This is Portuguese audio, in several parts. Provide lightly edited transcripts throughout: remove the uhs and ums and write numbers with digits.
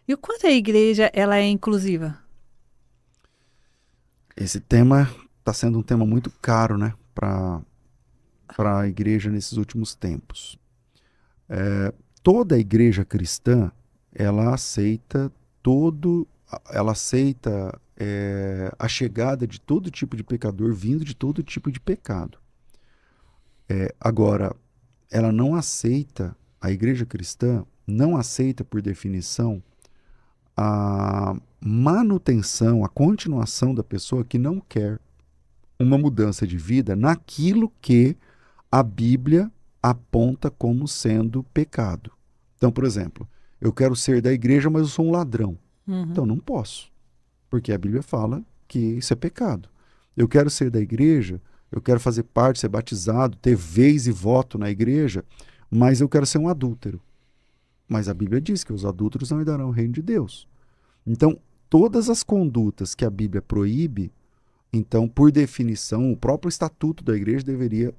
E o quanto a igreja ela é inclusiva? Esse tema está sendo um tema muito caro, né, para a igreja nesses últimos tempos. Toda a igreja cristã, ela aceita todo, ela aceita a chegada de todo tipo de pecador vindo de todo tipo de pecado. Agora, ela não aceita, a igreja cristã não aceita, por definição, a manutenção, a continuação da pessoa que não quer uma mudança de vida naquilo que a Bíblia aponta como sendo pecado. Então, por exemplo, eu quero ser da igreja, mas eu sou um ladrão. Uhum. Então, não posso, porque a Bíblia fala que isso é pecado. Eu quero ser da igreja, eu quero fazer parte, ser batizado, ter vez e voto na igreja, mas eu quero ser um adúltero. Mas a Bíblia diz que os adúlteros não herdarão o reino de Deus. Então, todas as condutas que a Bíblia proíbe, então, por definição, o próprio estatuto da igreja deveria,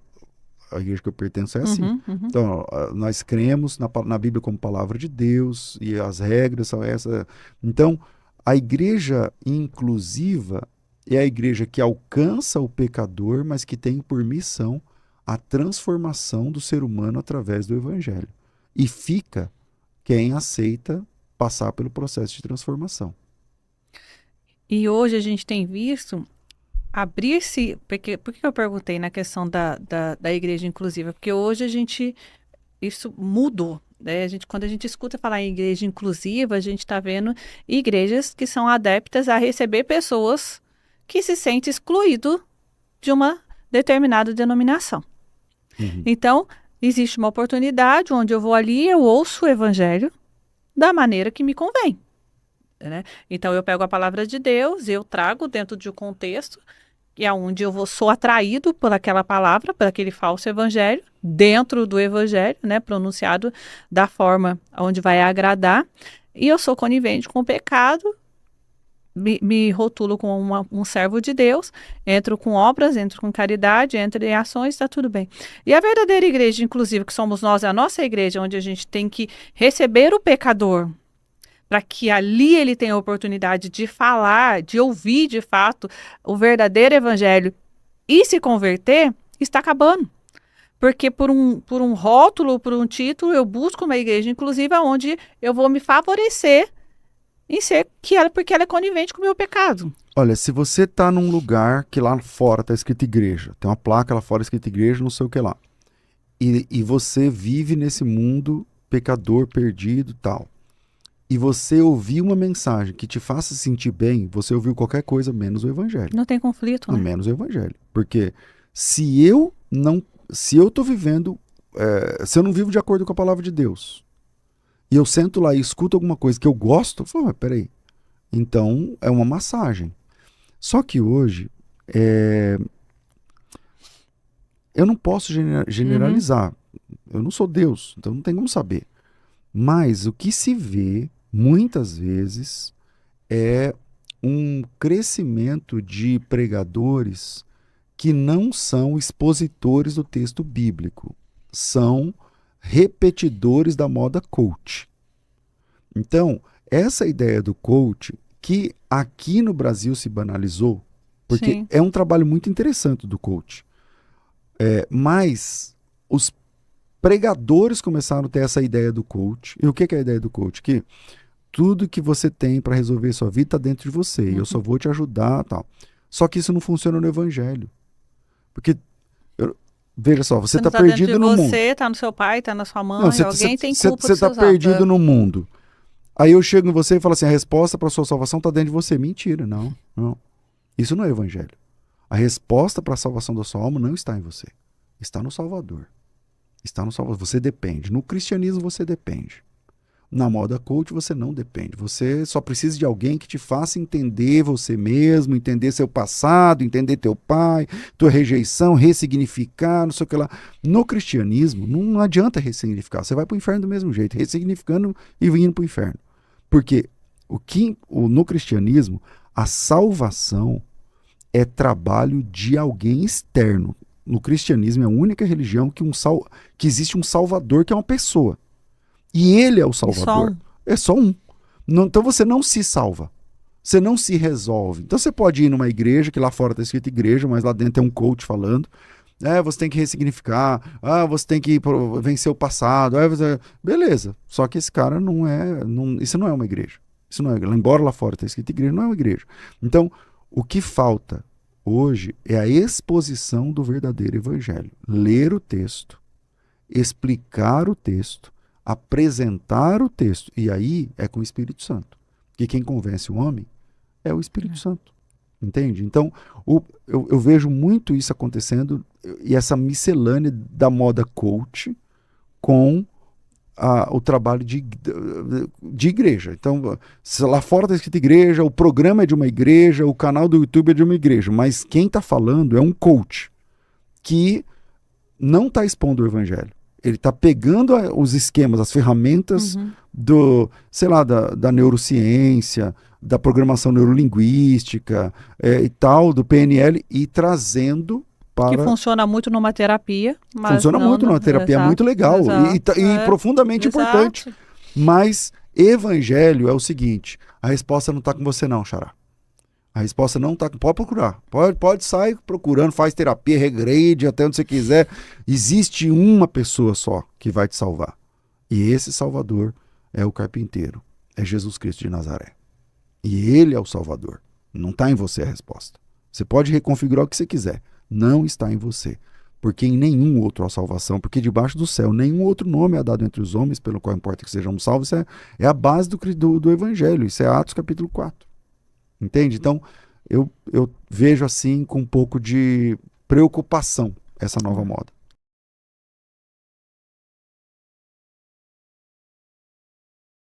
a igreja que eu pertenço é assim. Uhum, uhum. Então, nós cremos na Bíblia como palavra de Deus e as regras são essas. Então, a igreja inclusiva é a igreja que alcança o pecador, mas que tem por missão a transformação do ser humano através do evangelho. E fica quem aceita passar pelo processo de transformação. E hoje a gente tem visto abrir-se. Por que eu perguntei na questão da igreja inclusiva? Porque hoje isso mudou. Né? Quando a gente escuta falar em igreja inclusiva, a gente está vendo igrejas que são adeptas a receber pessoas que se sentem excluídos de uma determinada denominação. Uhum. Então, existe uma oportunidade onde eu vou ali, eu ouço o evangelho da maneira que me convém. Né? Então, eu pego a palavra de Deus, eu trago dentro de um contexto e é onde sou atraído por aquela palavra, por aquele falso evangelho, dentro do evangelho, né, pronunciado da forma onde vai agradar, e eu sou conivente com o pecado, me rotulo como um servo de Deus, entro com obras, entro com caridade, entro em ações, está tudo bem. E a verdadeira igreja, inclusive, que somos nós, a nossa igreja, onde a gente tem que receber o pecador, para que ali ele tenha a oportunidade de falar, de ouvir de fato o verdadeiro evangelho e se converter, está acabando. Porque por um rótulo, por um título, eu busco uma igreja inclusiva onde eu vou me favorecer em ser porque ela é conivente com o meu pecado. Olha, se você está num lugar que lá fora está escrito igreja, tem uma placa lá fora escrito igreja, não sei o que lá, e você vive nesse mundo pecador, perdido e tal, e você ouvir uma mensagem que te faça sentir bem, você ouviu qualquer coisa menos o evangelho. Não tem conflito, né? Menos o evangelho. Porque se eu estou vivendo, se eu não vivo de acordo com a palavra de Deus, e eu sento lá e escuto alguma coisa que eu gosto, eu falo, mas peraí, então é uma massagem. Só que hoje, eu não posso generalizar. Eu não sou Deus, então não tem como saber. Mas o que se vê, muitas vezes, é um crescimento de pregadores que não são expositores do texto bíblico, são repetidores da moda coach. Então, essa ideia do coach, que aqui no Brasil se banalizou, porque Sim. é um trabalho muito interessante do coach, mas os pregadores começaram a ter essa ideia do coach. E o que é a ideia do coach? Que tudo que você tem para resolver sua vida está dentro de você, e eu só vou te ajudar, tal. Só que isso não funciona no evangelho. Porque, veja só, você está perdido no mundo. Você está no seu pai, está na sua mãe, Não, alguém tem culpa você dos está seus perdido atos. no mundo. Aí eu chego em você e falo assim, a resposta para a sua salvação está dentro de você. Mentira, não, não. Isso não é evangelho. A resposta para a salvação da sua alma não está em você. Está no Salvador. Está no Salvador. Você depende. No cristianismo você depende. Na moda coach você não depende. Você só precisa de alguém que te faça entender você mesmo, entender seu passado, entender teu pai, tua rejeição, ressignificar, não sei o que lá. No cristianismo não adianta ressignificar. Você vai para o inferno do mesmo jeito, ressignificando e indo para o inferno. Porque no cristianismo, a salvação é trabalho de alguém externo. No cristianismo é a única religião que existe um salvador, que é uma pessoa. E ele é o salvador. É só um. Então você não se salva. Você não se resolve. Então você pode ir numa igreja, que lá fora está escrito igreja, mas lá dentro é um coach falando. Você tem que ressignificar. Você tem que vencer o passado. Beleza. Só que esse cara isso não é uma igreja. Isso não é, embora lá fora está escrito igreja, não é uma igreja. Então, o que falta hoje é a exposição do verdadeiro evangelho. Ler o texto, explicar o texto, apresentar o texto. E aí é com o Espírito Santo. Porque quem convence o homem é o Espírito Santo. Entende? Então, eu vejo muito isso acontecendo e essa miscelânea da moda coach com o trabalho de igreja. Então, se lá fora está escrito igreja, o programa é de uma igreja, o canal do YouTube é de uma igreja, mas quem está falando é um coach que não está expondo o evangelho. Ele está pegando os esquemas, as ferramentas da neurociência, da programação neurolinguística e tal, do PNL, e trazendo para... Que funciona muito numa terapia. Mas funciona muito numa terapia, é muito legal e profundamente importante. Mas evangelho é o seguinte, a resposta não está com você não, Xará. A resposta não está... Pode procurar. Pode sair procurando, faz terapia, regrade, até onde você quiser. Existe uma pessoa só que vai te salvar. E esse Salvador é o carpinteiro. É Jesus Cristo de Nazaré. E ele é o Salvador. Não está em você a resposta. Você pode reconfigurar o que você quiser. Não está em você. Porque em nenhum outro há salvação. Porque debaixo do céu, nenhum outro nome é dado entre os homens, pelo qual importa que sejamos salvos. Isso é a base do Evangelho. Isso é Atos capítulo 4. Entende? Então, eu vejo assim com um pouco de preocupação essa nova moda.